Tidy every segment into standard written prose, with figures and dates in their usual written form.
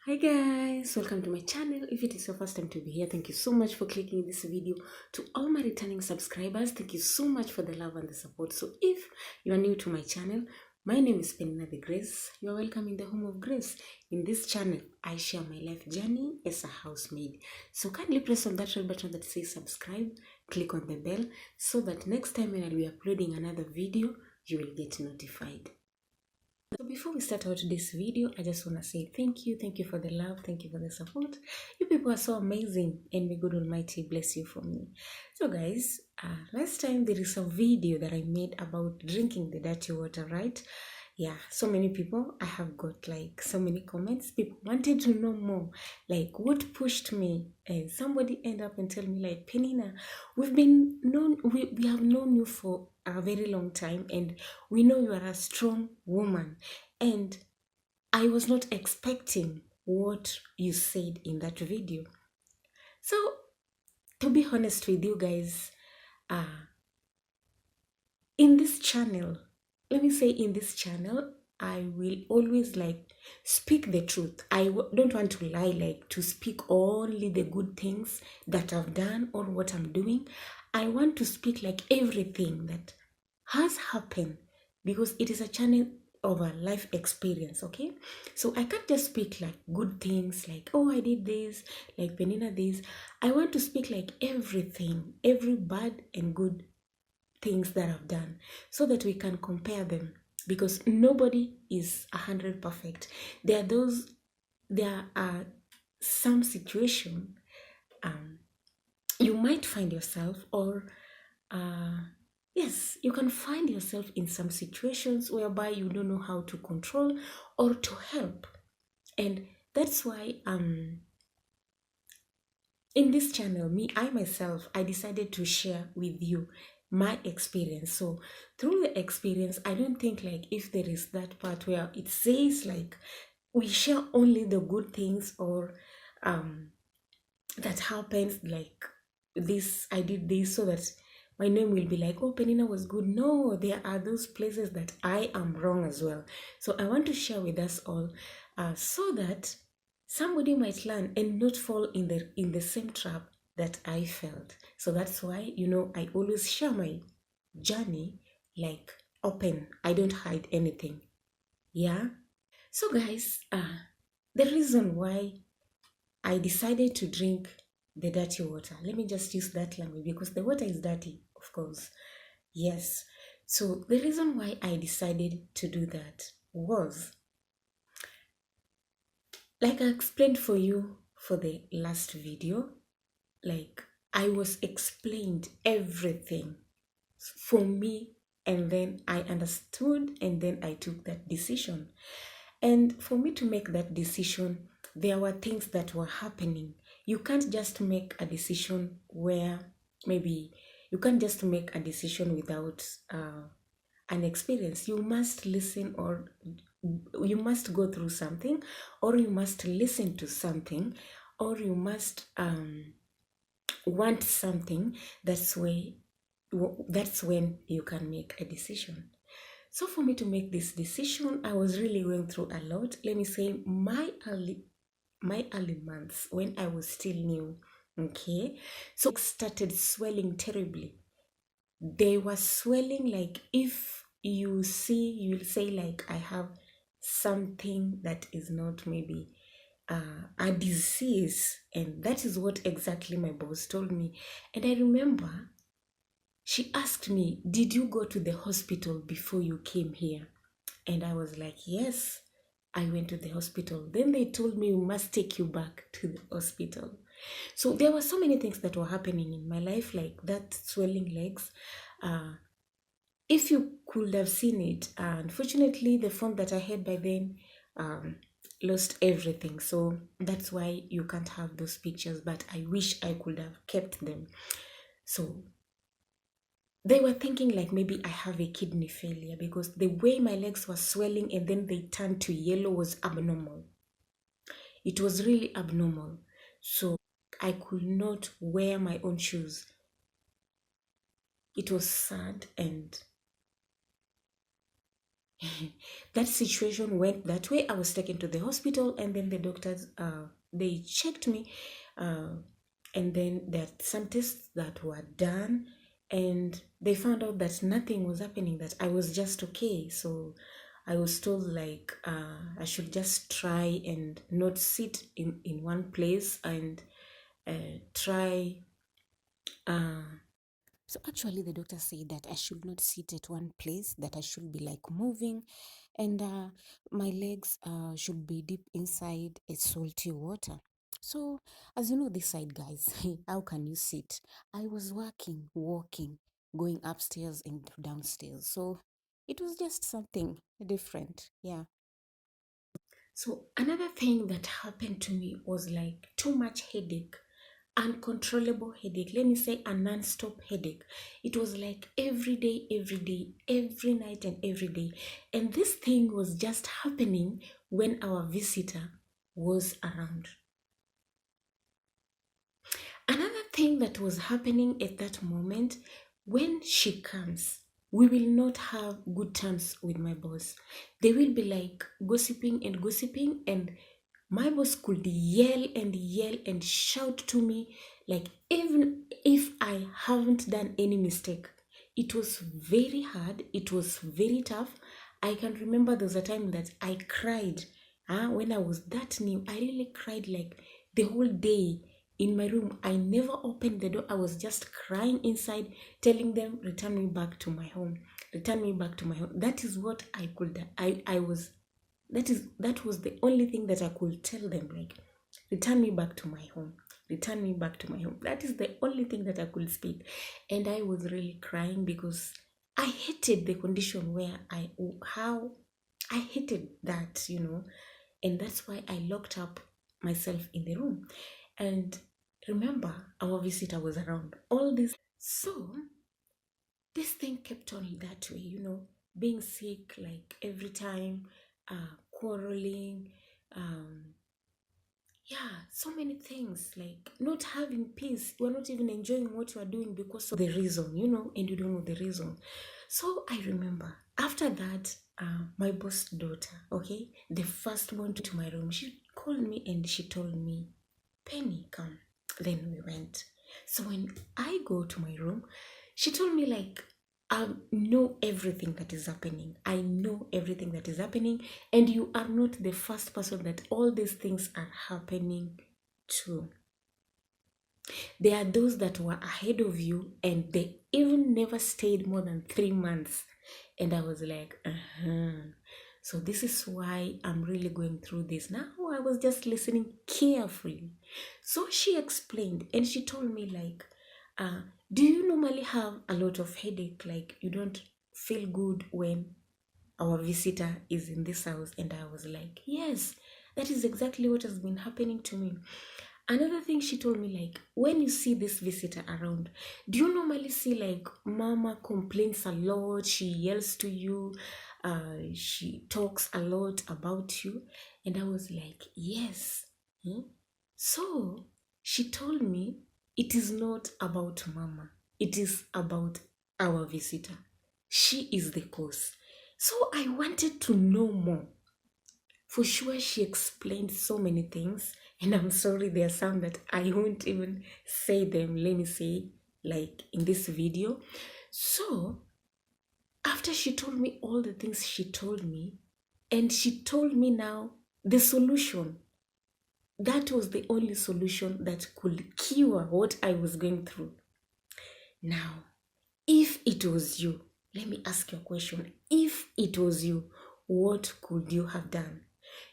Hi guys, welcome to my channel. If it is your first time to be here, thank you so much for clicking this video. To all my returning subscribers, thank you so much for the love and the support. So if you are new to my channel, my name is Penina the Grace. You are welcome in the home of grace. In this channel, I share my life journey as a housemaid. So kindly press on that red button that says subscribe, click on the bell so that next time when I'll be uploading another video, you will get notified. So before we start out this video, I just want to say thank you for the love, thank you for the support. You people are so amazing, and may God Almighty bless you for me. So guys, last time there is a video that I made about drinking the dirty water, right? Yeah, so many people, I have got like so many comments. People wanted to know more, like what pushed me, and somebody end up and tell me like, Penina, we have known you for a very long time, and we know you are a strong woman, and I was not expecting what you said in that video. So to be honest with you guys, in this channel, let me say in this channel, I will always like speak the truth. Don't want to lie, like to speak only the good things that I've done or what I'm doing. I want to speak like everything that has happened, because it is a channel of a life experience, okay? So I can't just speak like good things, like, oh, I did this, like Penina this. I want to speak like everything, every bad and good things that I've done, so that we can compare them, because nobody is 100 perfect. There are some situation you might find yourself, or yes, you can find yourself in some situations whereby you don't know how to control or to help. And that's why in this channel, I myself, I decided to share with you my experience. So through the experience, I don't think like if there is that part where it says like we share only the good things, or that happens like this, I did this, so that my name will be like, oh, Penina was good. No, there are those places that I am wrong as well. So I want to share with us all, so that somebody might learn and not fall in the same trap that I felt. So that's why, I always share my journey like open. I don't hide anything. Yeah. So guys, the reason why I decided to drink the dirty water. Let me just use that language because the water is dirty, of course. Yes. So the reason why I decided to do that was, like I explained for you for the last video, like I was explained everything for me, and then I understood, and then I took that decision. And for me to make that decision, there were things that were happening. You can't just make a decision where maybe you can't just make a decision without an experience. You must listen, or you must go through something, or you must listen to something, or you must want something. That's when you can make a decision. So for me to make this decision, I was really going through a lot. Let me say my early months when I was still new. Okay. So it started swelling terribly. They were swelling like, if you see, you'll say like, I have something that is not maybe a disease. And that is what exactly my boss told me. And I remember she asked me, did you go to the hospital before you came here? And I was like, yes, I went to the hospital. Then they told me, we must take you back to the hospital. So there were so many things that were happening in my life, like that swelling legs. If you could have seen it, unfortunately, the phone that I had by then lost everything. So that's why you can't have those pictures, but I wish I could have kept them. So they were thinking like maybe I have a kidney failure, because the way my legs were swelling and then they turned to yellow was abnormal. It was really abnormal. So I could not wear my own shoes. It was sad, and that situation went that way. I was taken to the hospital, and then the doctors they checked me, and then there are some tests that were done, and they found out that nothing was happening, that I was just okay. So I was told like I should just try and not sit in one place, and try so actually, the doctor said that I should not sit at one place, that I should be like moving, and my legs should be deep inside a salty water. So, as you know, this side, guys, how can you sit? I was walking, going upstairs and downstairs. So, it was just something different. Yeah. So another thing that happened to me was like too much headache, uncontrollable headache. Let me say a non-stop headache. It was like every day, every night and every day. And this thing was just happening when our visitor was around. Another thing that was happening at that moment, when she comes, we will not have good terms with my boss. They will be like gossiping, and my boss could yell and shout to me, like even if I haven't done any mistake. It was very hard, it was very tough. I can remember there was a time that I cried. When I was that new, I really cried like the whole day in my room. I never opened the door. I was just crying inside, telling them, return me back to my home. Return me back to my home. That is what I could. I was. That was the only thing that I could tell them. Like, return me back to my home. Return me back to my home. That is the only thing that I could speak. And I was really crying because I hated the condition where I hated that, and that's why I locked up myself in the room. And remember, our visitor was around. All this. So, this thing kept on that way, being sick like every time, quarreling, um, yeah, so many things, like not having peace. We're not even enjoying what we're doing because of the reason, and you don't know the reason. So I remember after that, my boss daughter, okay, the first one to my room, she called me and she told me, Penny, come. Then we went. So when I go to my room, she told me like, I know everything that is happening. I know everything that is happening, and you are not the first person that all these things are happening to. There are those that were ahead of you, and they even never stayed more than 3 months. And I was like, So this is why I'm really going through this. Now I was just listening carefully. So she explained, and she told me like, do you normally have a lot of headache? Like you don't feel good when our visitor is in this house? And I was like, yes, that is exactly what has been happening to me. Another thing she told me, like, when you see this visitor around, do you normally see like mama complains a lot, she yells to you, she talks a lot about you? And I was like, yes. So she told me it is not about mama, it is about our visitor. She is the cause. So I wanted to know more. For sure, she explained so many things, and I'm sorry, there are some that I won't even say them. Let me say, like in this video. So, after she told me all the things she told me, and she told me now the solution, that was the only solution that could cure what I was going through. Now, if it was you, let me ask you a question. If it was you, what could you have done?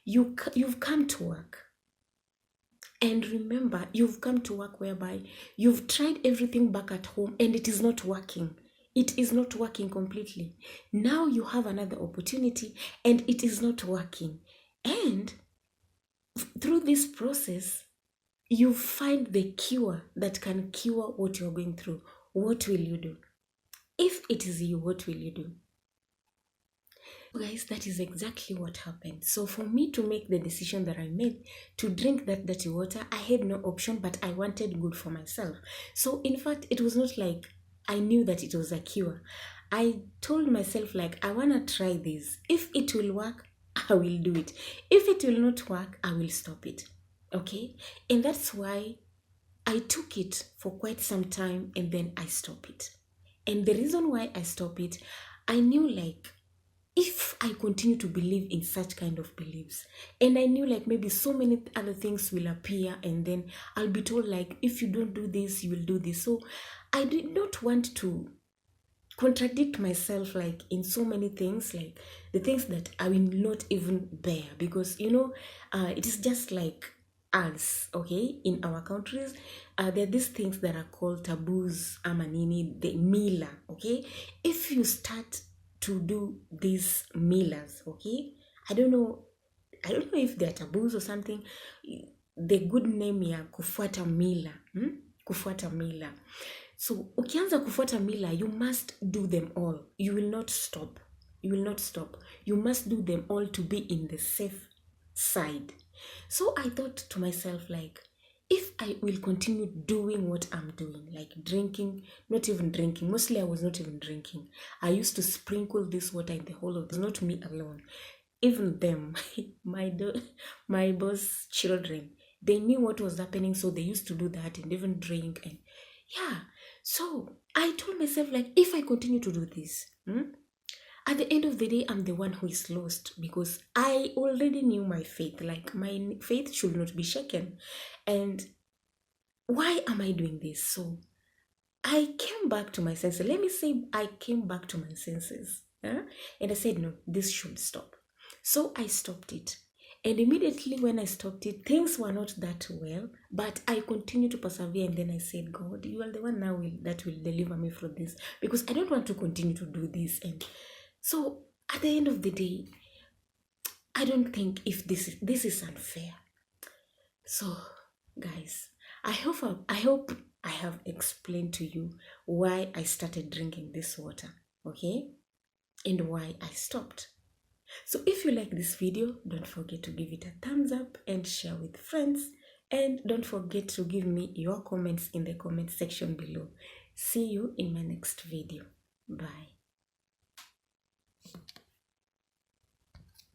You've come to work, and remember, you've come to work whereby you've tried everything back at home and it is not working. It is not working completely. Now you have another opportunity and it is not working. And through this process, you find the cure that can cure what you're going through. What will you do? If it is you, what will you do? Guys, that is exactly what happened. So for me to make the decision that I made to drink that dirty water, I had no option, but I wanted good for myself. So in fact, it was not like I knew that it was a cure. I told myself, like, I want to try this. If it will work, I will do it. If it will not work, I will stop it. Okay? And that's why I took it for quite some time and then I stopped it. And the reason why I stopped it, I knew, like, if I continue to believe in such kind of beliefs, and I knew, like, maybe so many other things will appear, and then I'll be told, like, if you don't do this, you will do this. So I did not want to contradict myself, like, in so many things, like the things that I will not even bear, because it is just like us, okay, in our countries. There are these things that are called taboos, amanini, the mila, okay. If you start to do these milas, okay, I don't know if they're taboos or something. The good name ya kufuata mila, kufuata mila. So ukianza kufuata mila, you must do them all. You will not stop. You will not stop. You must do them all to be in the safe side. So I thought to myself, like, if I will continue doing what I'm doing, like drinking, not even drinking, mostly I was not even drinking. I used to sprinkle this water in the whole of, it was not me alone. Even them, my boss children, they knew what was happening, so they used to do that and even drink. And yeah, so I told myself, like, if I continue to do this, at the end of the day, I'm the one who is lost, because I already knew my faith. Like, my faith should not be shaken. And why am I doing this? So I came back to my senses. Let me say, I came back to my senses. And I said, no, this should stop. So I stopped it. And immediately when I stopped it, things were not that well, but I continued to persevere. And then I said, God, you are the one now that will deliver me from this, because I don't want to continue to do this. And so at the end of the day, I don't think if this is unfair. So guys, I hope I have explained to you why I started drinking this water, okay? And why I stopped. So if you like this video, don't forget to give it a thumbs up and share with friends. And don't forget to give me your comments in the comment section below. See you in my next video. Bye.